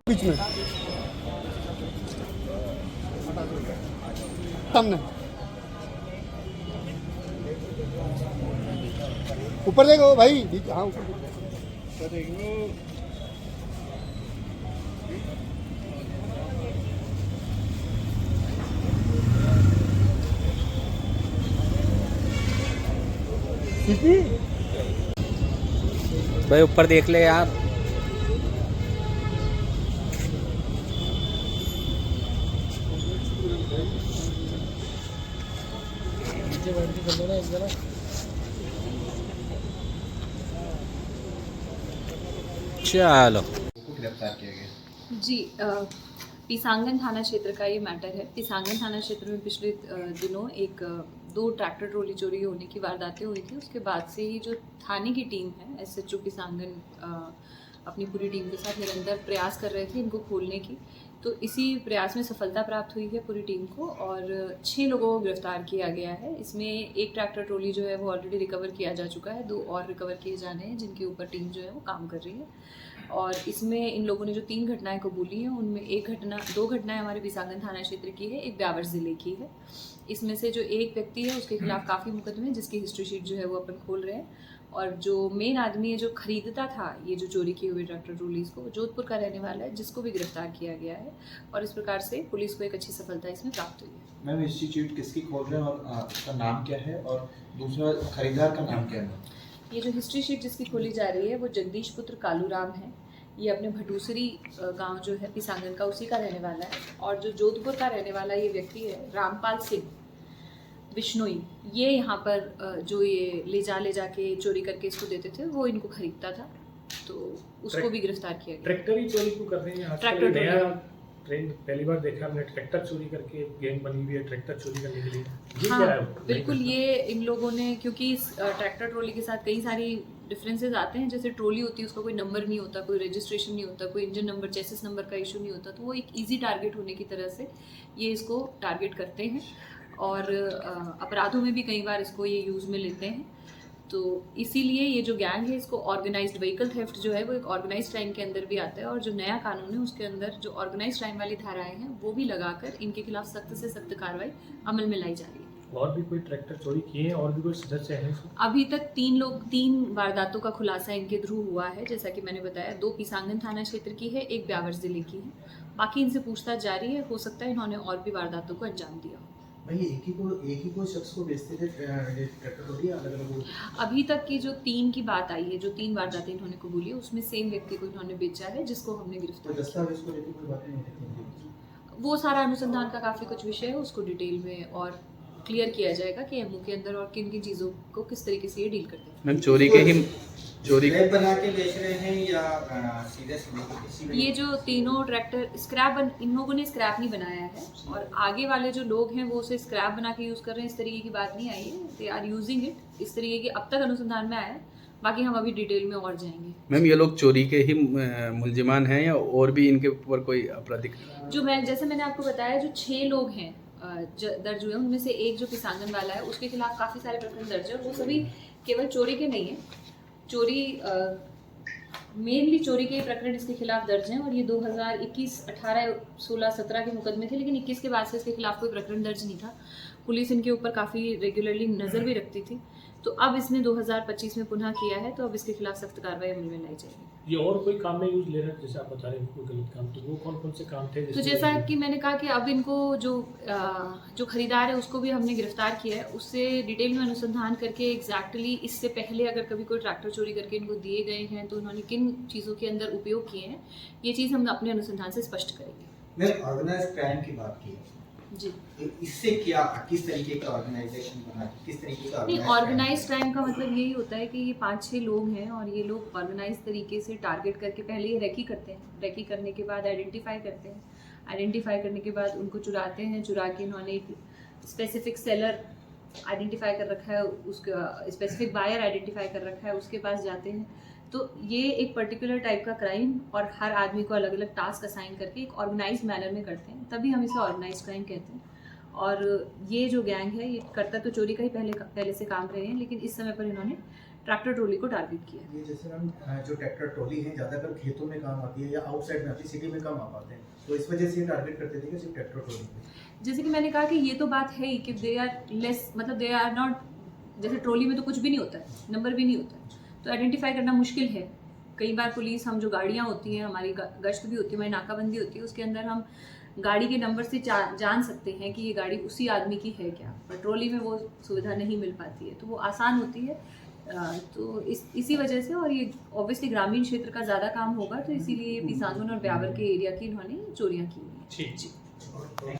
बीच में सामने ऊपर देखो भाई, हाँ ऊपर देखो। भाई ऊपर देख ले यार। चलो गिरफ्तार किया गया जी। पिसांगन थाना क्षेत्र का ये मैटर है। पिसांगन थाना क्षेत्र में पिछले दिनों दो ट्रैक्टर ट्रॉली चोरी होने की वारदातें हुई थी। उसके बाद से ही जो थाने की टीम है, एसएचओ पिसांगन अपनी पूरी टीम के साथ निरंतर प्रयास कर रहे थे इनको खोलने की। तो इसी प्रयास में सफलता प्राप्त हुई है पूरी टीम को और 6 लोगों को गिरफ्तार किया गया है। इसमें एक ट्रैक्टर ट्रॉली जो है वो ऑलरेडी रिकवर किया जा चुका है, 2 और रिकवर किए जाने हैं जिनके ऊपर टीम जो है वो काम कर रही है। और इसमें इन लोगों ने जो 3 घटनाएं कबूली हैं उनमें 2 घटनाएं हमारे पिसांगन थाना क्षेत्र की है, एक ब्यावर ज़िले की है। इसमें से जो एक व्यक्ति है उसके खिलाफ काफ़ी मुकदमे हैं जिसकी हिस्ट्री शीट जो है वो अपन खोल रहे हैं। और जो मेन आदमी है जो खरीदता था ये जो चोरी किए हुए ट्रैक्टर ट्रॉलीज को, जोधपुर का रहने वाला है, जिसको भी गिरफ्तार किया गया है। और इस प्रकार से पुलिस को एक अच्छी सफलता इसमें प्राप्त हुई है। मैम इंस्टीट्यूट किसकी खोल रहे हैं और उसका नाम क्या है और दूसरा खरीदार का नाम क्या है? ये जो हिस्ट्री शीट जिसकी खोली जा रही है वो जगदीश पुत्र कालूराम है। ये अपने भटूसरी गांव जो है पिसांगन का उसी का रहने वाला है। और जो जोधपुर का रहने वाला ये व्यक्ति है रामपाल सिंह बिश्नोई, ये यहाँ पर जो ये ले जाके चोरी करके इसको देते थे वो इनको खरीदता था, तो उसको भी गिरफ्तार किया गया। ट्रैक्टर ही चोरी क्यों कर रहे हैं? ट्रैक्टर नया ट्रेंड पहली बार देखा हमने, ट्रैक्टर चोरी करके गैंग बनी हुई है ट्रैक्टर चोरी करने के लिए। ये हाँ क्या है? बिल्कुल, ये इन लोगों ने, क्योंकि इस ट्रैक्टर ट्रॉली के साथ कई सारी डिफरेंसेस आते हैं। जैसे ट्रॉली होती है उसका कोई नंबर नहीं होता, कोई रजिस्ट्रेशन नहीं होता, कोई इंजन नंबर चेसिस नंबर का इशू नहीं होता, तो वो एक इजी टारगेट होने की तरह से ये इसको टारगेट करते हैं। और अपराधों में भी कई बार इसको ये यूज़ में लेते हैं। तो इसीलिए ये जो गैंग है इसको ऑर्गेनाइज्ड व्हीकल थेफ्ट जो है वो एक ऑर्गेनाइज्ड क्राइम के अंदर भी आता है। और जो नया कानून है उसके अंदर जो ऑर्गेनाइज्ड क्राइम वाली धाराएं हैं वो भी लगाकर इनके खिलाफ सख्त से सख्त कार्रवाई अमल में लाई जा रही है। और भी कोई ट्रैक्टर चोरी किए हैं और भी कोई सदस्य हैं इसमें? अभी तक 3 वारदातों का खुलासा इनके थ्रू हुआ है। जैसा कि मैंने बताया, 2 पिसांगन थाना क्षेत्र की है, एक ब्यावर जिले की है। बाकी इनसे पूछताछ जारी है, हो सकता है इन्होंने और भी वारदातों को अंजाम दिया हो। भाई एक ही को शख्स को बेचते थे ट्रैक्टर ट्रॉली अलग-अलग? अभी तक की जो 3 की बात आई है, जो 3 वारदातें इन्होंने कबूली है, उसमें सेम व्यक्ति को इन्होंने बेचा है जिसको हमने गिरफ्तार किया। दस्तावेज को लेकर कोई बातें नहीं होती? वो सारा अनुसंधान का काफ़ी कुछ विषय है, उसको डिटेल में और क्लियर किया जाएगा कि एमओ के अंदर और किन किन चीज़ों को किस तरीके से ये डील करते हैं। मैम चोरी स्क्रैप बना के बेच रहे हैं या सीधे किसी ये जो तीनों ट्रैक्टर इन लोगों ने स्क्रैप नहीं बनाया है और आगे वाले जो लोग हैं वो उसे स्क्रैप बना के यूज़ कर रहे हैं, इस तरीके की बात नहीं आई है। दे आर यूजिंग इट, इस तरीके की अब तक अनुसंधान में आया है। बाकी हम अभी डिटेल में और जाएंगे। मैम ये लोग चोरी के ही मुलजिमान हैं या और भी इनके ऊपर कोई आपराधिक? जैसे मैंने आपको बताया, जो 6 लोग हैं दर्ज हुए, उनमें से एक जो पिसांगन वाला है उसके खिलाफ काफ़ी सारे प्रकरण दर्ज है। वो सभी केवल चोरी के नहीं है, मेनली चोरी के प्रकरण इसके खिलाफ दर्ज हैं। और ये 2021, 18, 16, 17 के मुकदमे थे, लेकिन 21 के बाद से इसके खिलाफ कोई प्रकरण दर्ज नहीं था। पुलिस इनके ऊपर काफ़ी रेगुलरली नज़र भी रखती थी। तो अब इसने 2025 में पुनः किया है, तो अब इसके खिलाफ सख्त कार्रवाई अमल में लाई जाएगी। ये और कोई काम में यूज ले रहे हैं जैसे आप बता रहे हैं कोई गलत काम, तो वो कौन कौन से काम थे? तो जैसा कि मैंने कहा कि अब इनको जो खरीदार है उसको भी हमने गिरफ्तार किया है। उससे डिटेल में अनुसंधान करके एग्जैक्टली इससे पहले अगर कभी कोई ट्रैक्टर चोरी करके इनको दिए गए हैं तो उन्होंने किन चीज़ों के अंदर उपयोग किए हैं, ये चीज़ हम अपने अनुसंधान से स्पष्ट करेंगे। मैं ऑर्गेनाइज्ड क्राइम की बात की जी, इससे क्या किस तरीके का ऑर्गेनाइजेशन बना, किस तरीके का नहीं, ऑर्गेनाइज क्राइम का मतलब यही होता है कि ये 5-6 लोग हैं और ये लोग ऑर्गेनाइज तरीके से टारगेट करके पहले ये रेकी करते हैं। रेकी करने के बाद आइडेंटिफाई करते हैं, आइडेंटिफाई करने के बाद उनको चुराते हैं। चुरा के इन्होंने एक स्पेसिफिक सेलर आइडेंटिफाई कर रखा है, उसका स्पेसिफिक बायर आइडेंटिफाई कर रखा है, उसके पास जाते हैं। तो ये एक पर्टिकुलर टाइप का क्राइम और हर आदमी को अलग अलग टास्क असाइन करके एक ऑर्गेनाइज मैनर में करते हैं, तभी हम इसे ऑर्गेनाइज क्राइम कहते हैं। और ये जो गैंग है ये करता तो चोरी का ही पहले से काम रहे हैं, लेकिन इस समय पर इन्होंने ट्रैक्टर ट्रॉली को टारगेट किया है। ये जैसे हम जो ट्रैक्टर ट्रॉली है ज़्यादातर खेतों में काम आती है या आउटसाइड में आती है, सिटी में कम आ पाते हैं, तो इस वजह से टारगेट करते थे कि सिर्फ ट्रैक्टर ट्रॉली पे। जैसे कि मैंने कहा कि ये तो बात है ही कि दे आर लेस, मतलब दे आर नॉट, जैसे ट्रॉली में तो कुछ भी नहीं होता है, नंबर भी नहीं होता है, तो आइडेंटिफाई करना मुश्किल है। कई बार पुलिस, हम जो गाड़ियाँ होती हैं, हमारी गश्त भी होती है, हमारी नाकाबंदी होती है, उसके अंदर हम गाड़ी के नंबर से जान सकते हैं कि ये गाड़ी उसी आदमी की है क्या, पर ट्रॉली में वो सुविधा नहीं मिल पाती है, तो वो आसान होती है। तो इसी वजह से, और ये ऑब्वियसली ग्रामीण क्षेत्र का ज़्यादा काम होगा, तो इसीलिए पिसांगन और ब्यावर के एरिया की इन्होंने चोरियाँ की हुई हैं। ठीक।